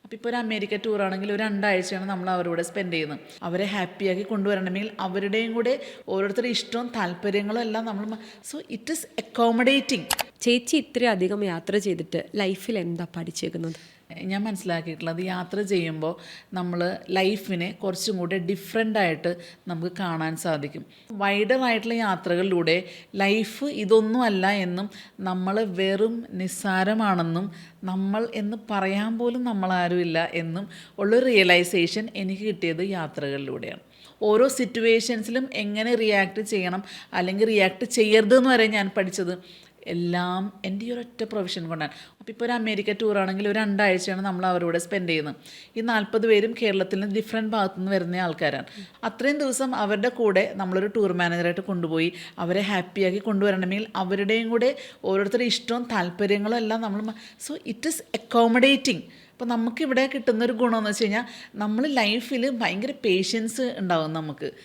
അപ്പോൾ ഇപ്പോൾ ഒരു അമേരിക്ക ടൂറാണെങ്കിൽ ഒരു 2 ആഴ്ചയാണ് നമ്മൾ അവരോട് സ്പെൻഡ് ചെയ്യുന്നത്. അവരെ ഹാപ്പിയാക്കി കൊണ്ടുവരണമെങ്കിൽ അവരുടെയും കൂടെ ഓരോരുത്തരുടെ ഇഷ്ടവും താല്പര്യങ്ങളും എല്ലാം നമ്മൾ സോ ഇറ്റ് ഈസ് അക്കോമഡേറ്റിംഗ്. ചേച്ചി ഇത്രയധികം യാത്ര ചെയ്തിട്ട് ലൈഫിൽ എന്താ പഠിച്ചേക്കുന്നത്? ഞാൻ മനസ്സിലാക്കിയിട്ടുള്ളത് യാത്ര ചെയ്യുമ്പോൾ നമ്മൾ ലൈഫിനെ കുറച്ചും കൂടെ ഡിഫറെൻ്റായിട്ട് നമുക്ക് കാണാൻ സാധിക്കും. വൈഡറായിട്ടുള്ള യാത്രകളിലൂടെ ലൈഫ് ഇതൊന്നുമല്ല എന്നും നമ്മൾ വെറും നിസ്സാരമാണെന്നും നമ്മൾ എന്ന് പറയാൻ പോലും നമ്മളാരുമില്ല എന്നും ഉള്ളൊരു റിയലൈസേഷൻ എനിക്ക് കിട്ടിയത് യാത്രകളിലൂടെയാണ്. ഓരോ സിറ്റുവേഷൻസിലും എങ്ങനെ റിയാക്ട് ചെയ്യണം അല്ലെങ്കിൽ റിയാക്ട് ചെയ്യരുതെന്ന് വരെ ഞാൻ പഠിച്ചത് എല്ലാം എൻ്റെ ഈ ഒരൊറ്റ പ്രൊഫഷൻ കൊണ്ടാണ്. അപ്പോൾ ഇപ്പോൾ ഒരു അമേരിക്ക ടൂറാണെങ്കിൽ ഒരു 2 ആഴ്ചയാണ് നമ്മൾ അവരോട് സ്പെൻഡ് ചെയ്യുന്നത്. ഈ 40 പേരും കേരളത്തിൽ നിന്ന് ഡിഫറെൻറ്റ് ഭാഗത്തു നിന്ന് വരുന്ന ആൾക്കാരാണ്. അത്രയും ദിവസം അവരുടെ കൂടെ നമ്മളൊരു ടൂർ മാനേജറായിട്ട് കൊണ്ടുപോയി അവരെ ഹാപ്പിയാക്കി കൊണ്ടുവരണമെങ്കിൽ അവരുടെയും കൂടെ ഓരോരുത്തരുടെ ഇഷ്ടവും താല്പര്യങ്ങളും എല്ലാം നമ്മൾ സോ ഇറ്റ് ഈസ് അക്കോമഡേറ്റിംഗ്. അപ്പോൾ നമുക്കിവിടെ കിട്ടുന്നൊരു ഗുണമെന്ന് വെച്ച് കഴിഞ്ഞാൽ നമ്മൾ ലൈഫിൽ ഭയങ്കര പേഷ്യൻസ് ഉണ്ടാകും നമുക്ക്.